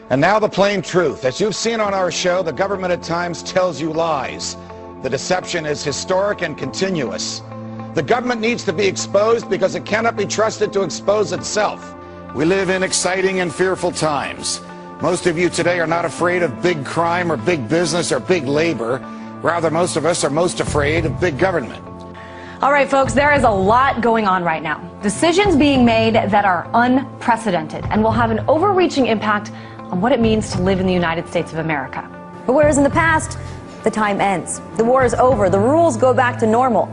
And now the plain truth. As you've seen on our show, the government at times tells you lies. The deception is historic and continuous. The government needs to be exposed because it cannot be trusted to expose itself. We live in exciting and fearful times. Most of you today are not afraid of big crime or big business or big labor. Rather, most of us are most afraid of big government. All right, folks, there is a lot going on right now. Decisions being made that are unprecedented and will have an overreaching impact on what it means to live in the United States of America. But whereas in the past, the time ends. The war is over. The rules go back to normal.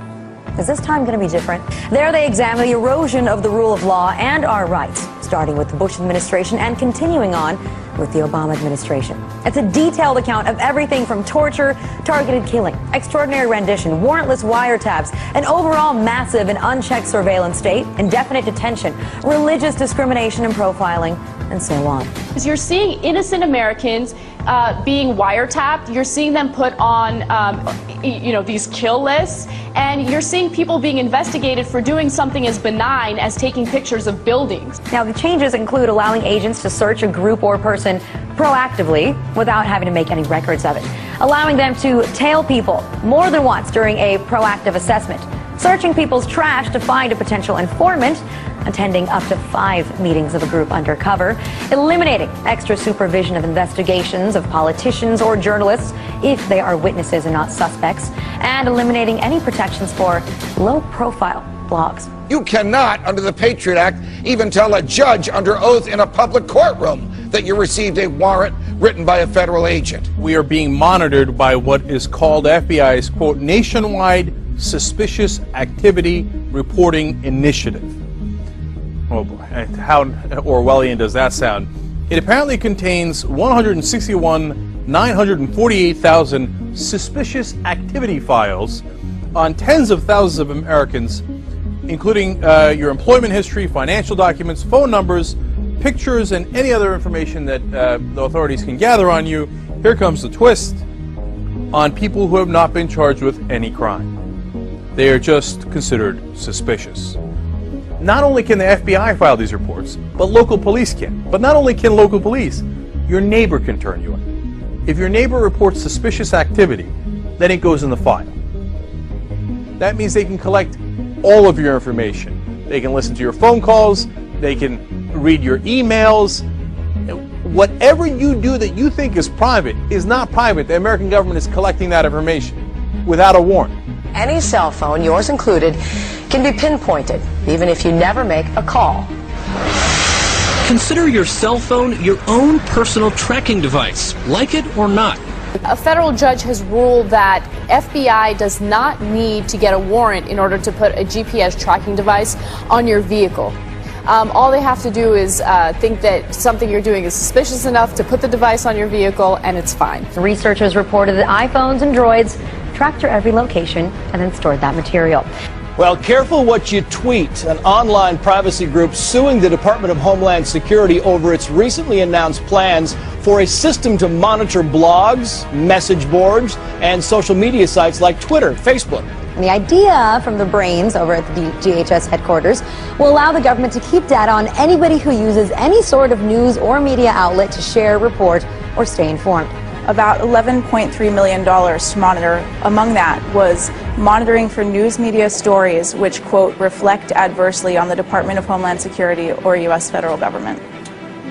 Is this time going to be different? There they examine the erosion of the rule of law and our rights, starting with the Bush administration and continuing on with the Obama administration. It's a detailed account of everything from torture, targeted killing, extraordinary rendition, warrantless wiretaps, an overall massive and unchecked surveillance state, indefinite detention, religious discrimination and profiling, and so on. You're seeing innocent Americans being wiretapped. You're seeing them put on, these kill lists, and you're seeing people being investigated for doing something as benign as taking pictures of buildings. Now, the changes include allowing agents to search a group or person proactively without having to make any records of it, allowing them to tail people more than once during a proactive assessment, searching people's trash to find a potential informant, attending up to 5 meetings of a group undercover, eliminating extra supervision of investigations of politicians or journalists if they are witnesses and not suspects, and eliminating any protections for low-profile blogs. You cannot, under the Patriot Act, even tell a judge under oath in a public courtroom that you received a warrant written by a federal agent. We are being monitored by what is called FBI's, quote, Nationwide Suspicious Activity Reporting Initiative. Oh boy, how Orwellian does that sound? It apparently contains 161,948,000 suspicious activity files on tens of thousands of Americans, including your employment history, financial documents, phone numbers, pictures, and any other information that the authorities can gather on you. Here comes the twist: on people who have not been charged with any crime. They are just considered suspicious. Not only can the FBI file these reports, but local police can. But not only can local police, your neighbor can turn you in. If your neighbor reports suspicious activity, then it goes in the file. That means they can collect all of your information. They can listen to your phone calls, they can read your emails. Whatever you do that you think is private is not private. The American government is collecting that information without a warrant. Any cell phone, yours included, can be pinpointed, even if you never make a call. Consider your cell phone your own personal tracking device, like it or not. A federal judge has ruled that FBI does not need to get a warrant in order to put a GPS tracking device on your vehicle. All they have to do is think that something you're doing is suspicious enough to put the device on your vehicle, and it's fine. Researchers reported that iPhones and Droids tracked your every location and then stored that material. Well, careful what you tweet. An online privacy group suing the Department of Homeland Security over its recently announced plans for a system to monitor blogs, message boards, and social media sites like Twitter, Facebook. And the idea from the brains over at the DHS headquarters will allow the government to keep data on anybody who uses any sort of news or media outlet to share, report, or stay informed. About $11.3 million to monitor. Among that was monitoring for news media stories which, quote, reflect adversely on the Department of Homeland Security or U.S. federal government.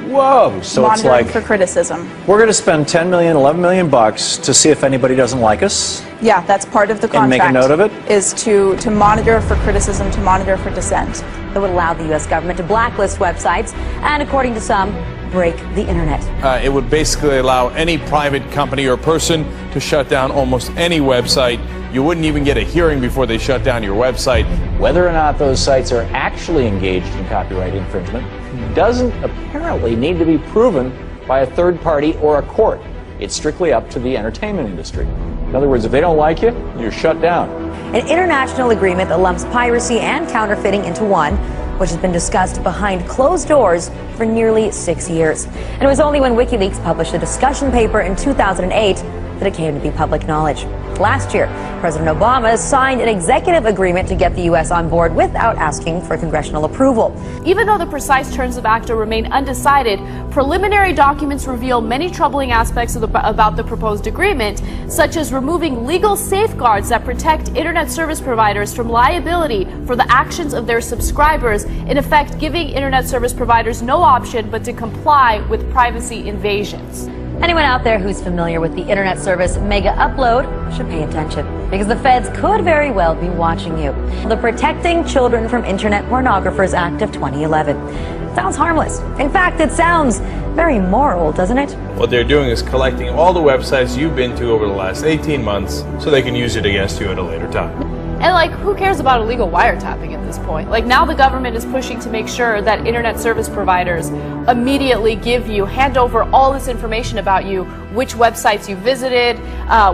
Whoa, so it's Monitoring like for criticism. we're going to spend 10 million, 11 million bucks to see if anybody doesn't like us. Yeah, that's part of the contract. And make a note of it? Is to monitor for criticism, to monitor for dissent. That would allow the U.S. government to blacklist websites and, according to some, break the internet. It would basically allow any private company or person to shut down almost any website. You wouldn't even get a hearing before they shut down your website. Whether or not those sites are actually engaged in copyright infringement doesn't apparently need to be proven by a third party or a court. It's strictly up to the entertainment industry. In other words, if they don't like you, you're shut down. An international agreement that lumps piracy and counterfeiting into one, which has been discussed behind closed doors for nearly 6 years. And it was only when WikiLeaks published a discussion paper in 2008 that it came to be public knowledge. Last year, President Obama signed an executive agreement to get the U.S. on board without asking for congressional approval. Even though the precise terms of ACTA remain undecided, preliminary documents reveal many troubling aspects about the proposed agreement, such as removing legal safeguards that protect internet service providers from liability for the actions of their subscribers, in effect giving internet service providers no option but to comply with privacy invasions. Anyone out there who's familiar with the internet service Mega Upload should pay attention, because the feds could very well be watching you. The Protecting Children from Internet Pornographers Act of 2011. Sounds harmless. In fact, it sounds very moral, doesn't it? What they're doing is collecting all the websites you've been to over the last 18 months so they can use it against you at a later time. And like, who cares about illegal wiretapping at this point? Like, now the government is pushing to make sure that internet service providers immediately hand over all this information about you, which websites you visited,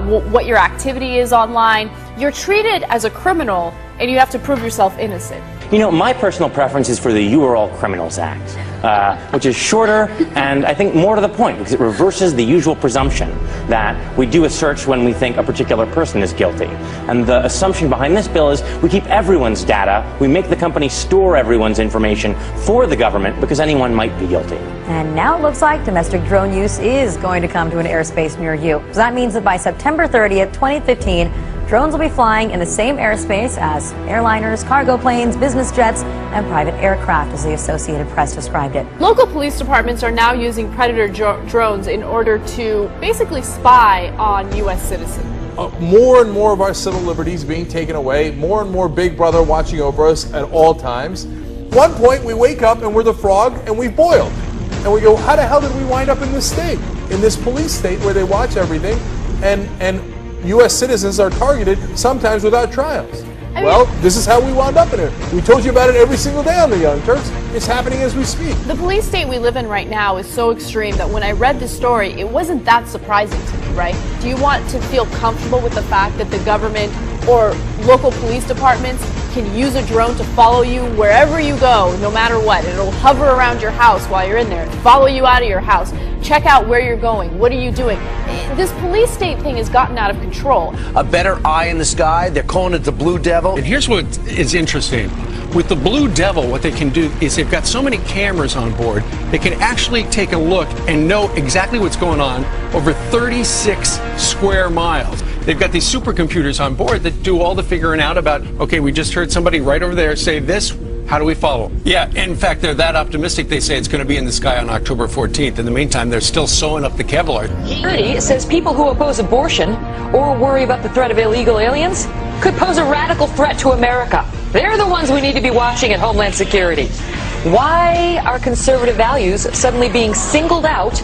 what your activity is online. You're treated as a criminal and you have to prove yourself innocent. You know, my personal preference is for the You Are All Criminals Act, which is shorter and I think more to the point, because it reverses the usual presumption that we do a search when we think a particular person is guilty. And the assumption behind this bill is we keep everyone's data, we make the company store everyone's information for the government because anyone might be guilty. And now it looks like domestic drone use is going to come to an airspace near you. So that means that by September 30th, 2015, drones will be flying in the same airspace as airliners, cargo planes, business jets, and private aircraft, as the Associated Press described it. Local police departments are now using Predator drones in order to basically spy on U.S. citizens. More and more of our civil liberties being taken away, more and more Big Brother watching over us at all times. One point we wake up and we're the frog and we've boiled. And we go, how the hell did we wind up in this state? In this police state where they watch everything and U.S. citizens are targeted, sometimes without trials. Well, this is how we wound up in it. We told you about it every single day on the Young Turks. It's happening as we speak. The police state we live in right now is so extreme that when I read the story, it wasn't that surprising to me, right? Do you want to feel comfortable with the fact that the government or local police departments can use a drone to follow you wherever you go, no matter what? It'll hover around your house while you're in there, follow you out of your house, check out where you're going, what are you doing? This police state thing has gotten out of control. A better eye in the sky, they're calling it the Blue Devil. And here's what is interesting. With the Blue Devil, what they can do is they've got so many cameras on board, they can actually take a look and know exactly what's going on over 36 square miles. They've got these supercomputers on board that do all the figuring out about, okay, we just heard somebody right over there say this, how do we follow? Yeah, in fact, they're that optimistic, they say it's going to be in the sky on October 14th. In the meantime, they're still sewing up the Kevlar. Security says people who oppose abortion or worry about the threat of illegal aliens could pose a radical threat to America. They're the ones we need to be watching at Homeland Security. Why are conservative values suddenly being singled out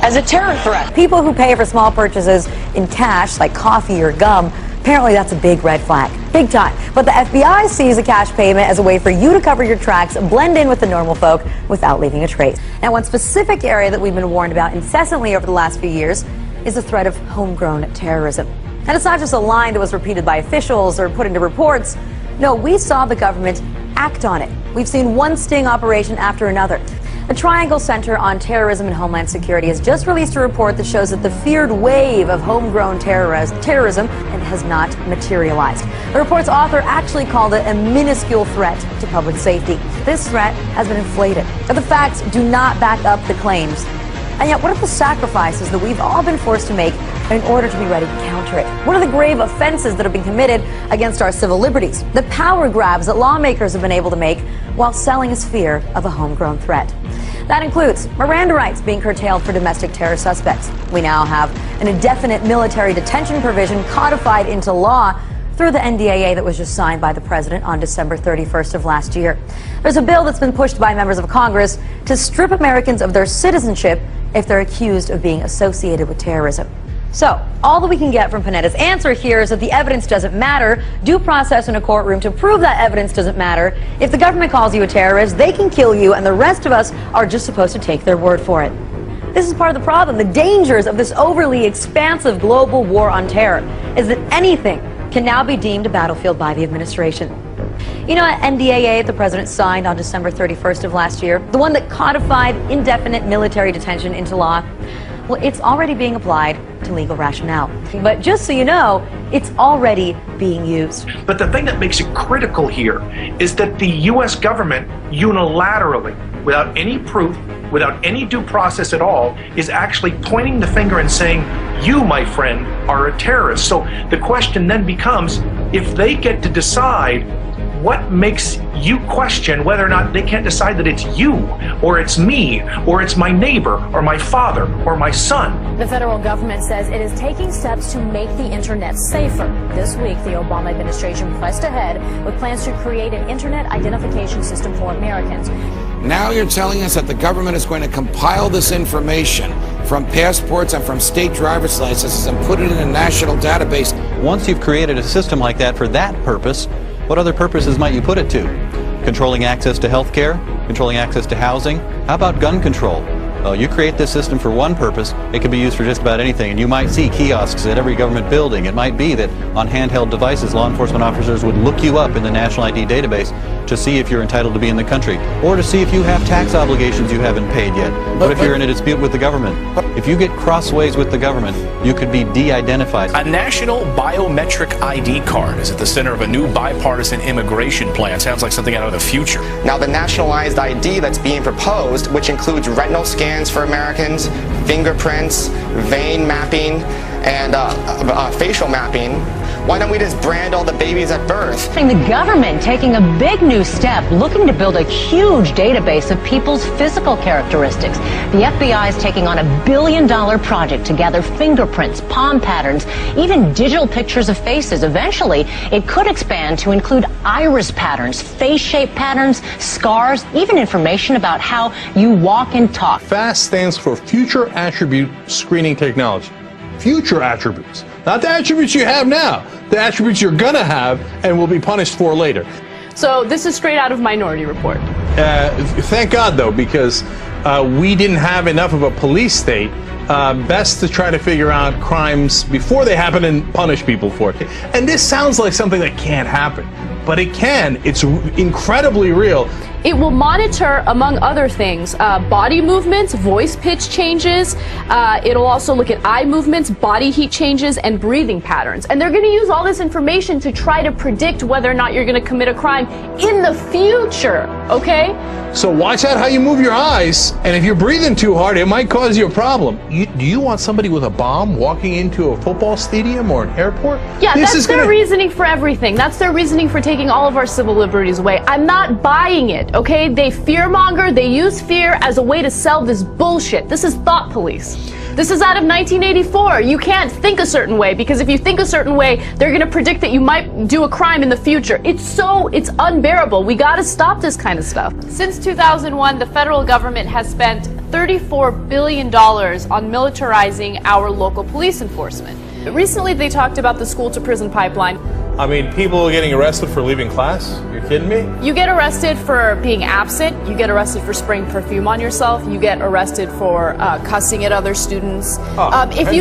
as a terror threat? People who pay for small purchases in cash, like coffee or gum, apparently that's a big red flag. Big time. But the FBI sees a cash payment as a way for you to cover your tracks, blend in with the normal folk without leaving a trace. Now, one specific area that we've been warned about incessantly over the last few years is the threat of homegrown terrorism. And it's not just a line that was repeated by officials or put into reports. No, we saw the government act on it. We've seen one sting operation after another. The Triangle Center on Terrorism and Homeland Security has just released a report that shows that the feared wave of homegrown terrorism has not materialized. The report's author actually called it a minuscule threat to public safety. This threat has been inflated, but the facts do not back up the claims. And yet, what are the sacrifices that we've all been forced to make in order to be ready to counter it. What are the grave offenses that have been committed against our civil liberties? The power grabs that lawmakers have been able to make while selling us fear of a homegrown threat. That includes Miranda rights being curtailed for domestic terror suspects. We now have an indefinite military detention provision codified into law through the NDAA that was just signed by the president on December 31st of last year. There's a bill that's been pushed by members of Congress to strip Americans of their citizenship if they're accused of being associated with terrorism. So, all that we can get from Panetta's answer here is that the evidence doesn't matter. Due process in a courtroom to prove that evidence doesn't matter. If the government calls you a terrorist, they can kill you, and the rest of us are just supposed to take their word for it. This is part of the problem. The dangers of this overly expansive global war on terror is that anything can now be deemed a battlefield by the administration. You know, that NDAA the president signed on December 31st of last year, the one that codified indefinite military detention into law, well, it's already being applied to legal rationale. But just so you know, it's already being used. But the thing that makes it critical here is that the U.S. government unilaterally, without any proof, without any due process at all, is actually pointing the finger and saying, you, my friend, are a terrorist. So the question then becomes, if they get to decide, what makes you question whether or not they can't decide that it's you, or it's me, or it's my neighbor, or my father, or my son? The federal government says it is taking steps to make the internet safer. This week, the Obama administration pressed ahead with plans to create an internet identification system for Americans. Now you're telling us that the government is going to compile this information from passports and from state driver's licenses and put it in a national database. Once you've created a system like that for that purpose, what other purposes might you put it to? Controlling access to health care? Controlling access to housing? How about gun control? Well, you create this system for one purpose, it can be used for just about anything. And you might see kiosks at every government building. It might be that on handheld devices, law enforcement officers would look you up in the National ID database to see if you're entitled to be in the country, or to see if you have tax obligations you haven't paid yet. What if you're in a dispute with the government? If you get crossways with the government, you could be de-identified. A national biometric ID card is at the center of a new bipartisan immigration plan. Sounds like something out of the future. Now, the nationalized ID that's being proposed, which includes retinal scans for Americans, fingerprints, vein mapping, and facial mapping, why don't we just brand all the babies at birth? The government taking a big new step, looking to build a huge database of people's physical characteristics. The FBI is taking on $1 billion project to gather fingerprints, palm patterns, even digital pictures of faces. Eventually, it could expand to include iris patterns, face shape patterns, scars, even information about how you walk and talk. FAST stands for Future Attribute Screening Technology. Future attributes. Not the attributes you have now, the attributes you're going to have and will be punished for later. So this is straight out of Minority Report. Thank God, though, because we didn't have enough of a police state. Best to try to figure out crimes before they happen and punish people for it. And this sounds like something that can't happen, but it can. It's incredibly real. It will monitor, among other things, body movements, voice pitch changes. It'll also look at eye movements, body heat changes, and breathing patterns. And they're going to use all this information to try to predict whether or not you're going to commit a crime in the future, okay? So watch out how you move your eyes, and if you're breathing too hard, it might cause you a problem. Do you want somebody with a bomb walking into a football stadium or an airport? Yeah, that's their reasoning for everything. That's their reasoning for taking all of our civil liberties away. I'm not buying it, okay? They fearmonger, they use fear as a way to sell this bullshit. This is thought police. This is out of 1984. You can't think a certain way, because if you think a certain way, they're going to predict that you might do a crime in the future. It's unbearable. We got to stop this kind of stuff. Since 2001, the federal government has spent $34 billion on militarizing our local police enforcement. Recently, they talked about the school-to-prison pipeline. I mean, people getting arrested for leaving class? You're kidding me? You get arrested for being absent. You get arrested for spraying perfume on yourself. You get arrested for cussing at other students. If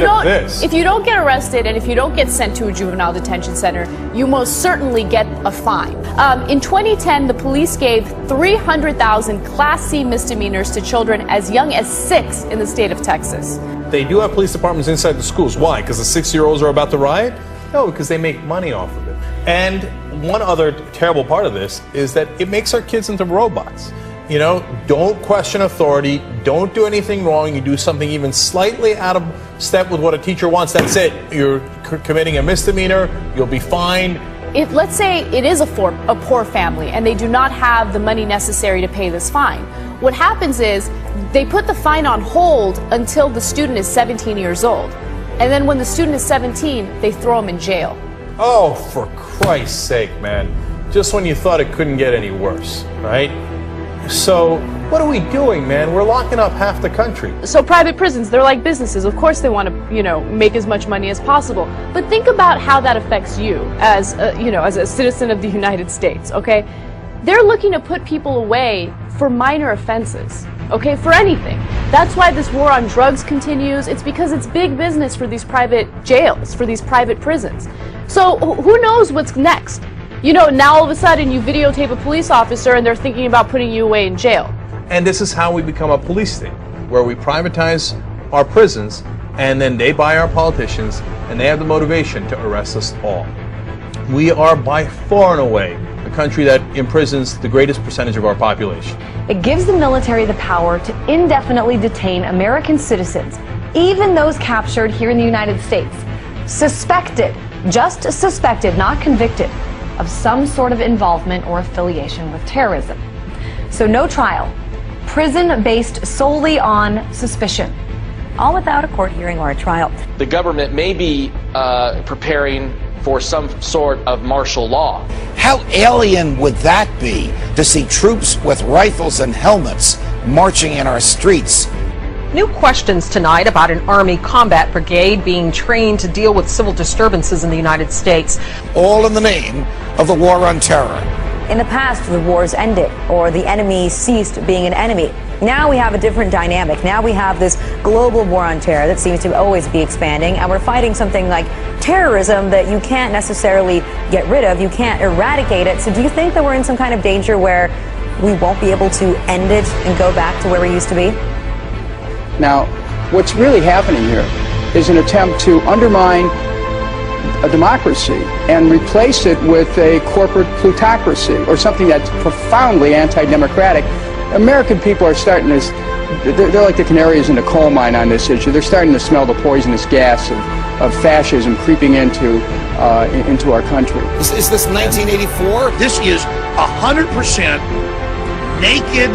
you don't get arrested and if you don't get sent to a juvenile detention center, you most certainly get a fine. In 2010, the police gave 300,000 Class C misdemeanors to children as young as 6 in the state of Texas. They do have police departments inside the schools. Why? Because the 6-year-olds are about to riot? No, because they make money off of it. And one other terrible part of this is that it makes our kids into robots. You know, don't question authority, don't do anything wrong. You do something even slightly out of step with what a teacher wants, that's it. You're committing a misdemeanor, you'll be fined. Let's say it is a poor family and they do not have the money necessary to pay this fine. What happens is they put the fine on hold until the student is 17 years old. And then when the student is 17, they throw him in jail. Oh, for Christ's sake, man. Just when you thought it couldn't get any worse, right? So, what are we doing, man? We're locking up half the country. So private prisons, they're like businesses. Of course they want to, make as much money as possible. But think about how that affects you as, as a citizen of the United States, okay? They're looking to put people away for minor offenses, okay, for anything. That's why this war on drugs continues. It's because it's big business for these private jails, for these private prisons. So who knows what's next? Now all of a sudden you videotape a police officer and they're thinking about putting you away in jail. And this is how we become a police state, where we privatize our prisons and then they buy our politicians and they have the motivation to arrest us all. We are by far and away the country that imprisons the greatest percentage of our population. It gives the military the power to indefinitely detain American citizens, even those captured here in the United States, suspected, just suspected, not convicted, of some sort of involvement or affiliation with terrorism. So no trial, prison based solely on suspicion. All without a court hearing or a trial. The government may be preparing for some sort of martial law. How alien would that be to see troops with rifles and helmets marching in our streets? New questions tonight about an Army combat brigade being trained to deal with civil disturbances in the United States. All in the name of the war on terror. In the past, the wars ended, or the enemy ceased being an enemy. Now we have a different dynamic. Now we have this global war on terror that seems to always be expanding, and we're fighting something like terrorism that you can't necessarily get rid of, you can't eradicate it. So do you think that we're in some kind of danger where we won't be able to end it and go back to where we used to be? Now, what's really happening here is an attempt to undermine a democracy and replace it with a corporate plutocracy or something that's profoundly anti-democratic. American people are starting to, they're like the canaries in the coal mine on this issue. They're starting to smell the poisonous gas of fascism creeping into our country. Is this 1984? This is 100% naked,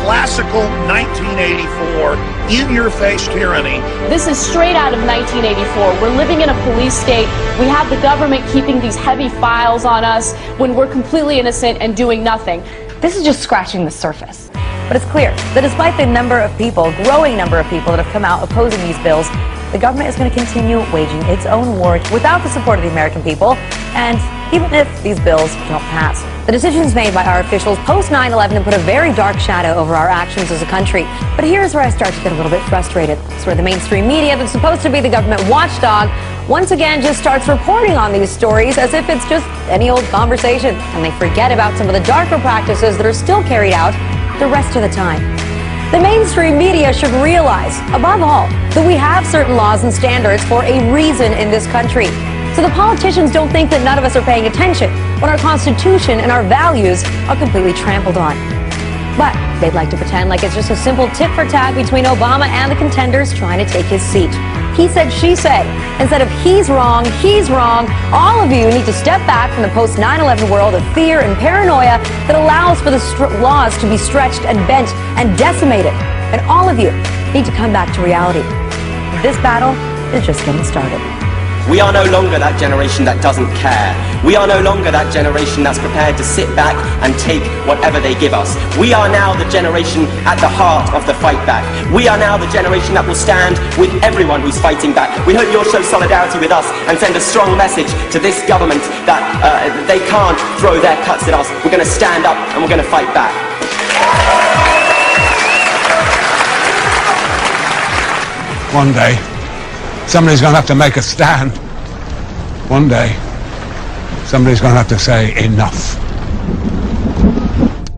classical 1984, in-your-face tyranny. This is straight out of 1984. We're living in a police state. We have the government keeping these heavy files on us when we're completely innocent and doing nothing. This is just scratching the surface. But it's clear that despite the number of people, growing number of people that have come out opposing these bills, the government is going to continue waging its own war without the support of the American people, and even if these bills don't pass. The decisions made by our officials post 9/11 have put a very dark shadow over our actions as a country. But here's where I start to get a little bit frustrated. It's where the mainstream media that's supposed to be the government watchdog once again just starts reporting on these stories as if it's just any old conversation, and they forget about some of the darker practices that are still carried out the rest of the time. The mainstream media should realize, above all, that we have certain laws and standards for a reason in this country. So the politicians don't think that none of us are paying attention when our Constitution and our values are completely trampled on. But they'd like to pretend like it's just a simple tit for tat between Obama and the contenders trying to take his seat. He said, she said. Instead of he's wrong, all of you need to step back from the post 9/11 world of fear and paranoia that allows for the laws to be stretched and bent and decimated. And all of you need to come back to reality. This battle is just getting started. We are no longer that generation that doesn't care. We are no longer that generation that's prepared to sit back and take whatever they give us. We are now the generation at the heart of the fight back. We are now the generation that will stand with everyone who's fighting back. We hope you'll show solidarity with us and send a strong message to this government that they can't throw their cuts at us. We're going to stand up and we're going to fight back. One day, somebody's going to have to make a stand. One day, somebody's going to have to say enough.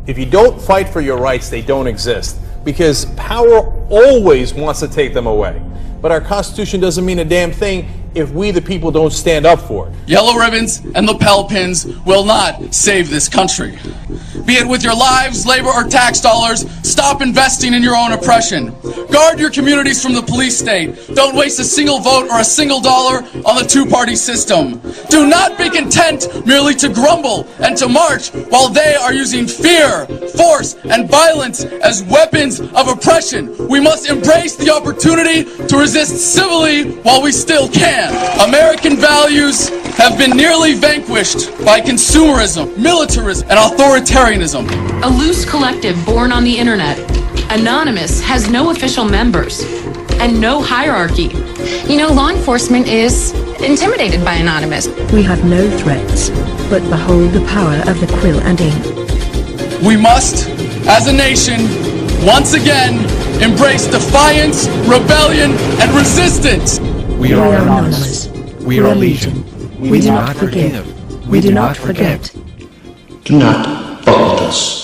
If you don't fight for your rights, they don't exist, because power always wants to take them away. But our Constitution doesn't mean a damn thing if we the people don't stand up for it. Yellow ribbons and lapel pins will not save this country. Be it with your lives, labor, or tax dollars, stop investing in your own oppression. Guard your communities from the police state. Don't waste a single vote or a single dollar on the two-party system. Do not be content merely to grumble and to march while they are using fear, force, and violence as weapons of oppression. We must embrace the opportunity to resist civilly while we still can. American values have been nearly vanquished by consumerism, militarism, and authoritarianism. A loose collective born on the internet. Anonymous has no official members and no hierarchy. You know, law enforcement is intimidated by Anonymous. We have no threats, but behold the power of the quill and ink. We must, as a nation, once again, embrace defiance, rebellion, and resistance. We are Anonymous. We are Legion. We do not forgive. We do not forget. Do not fuck with us.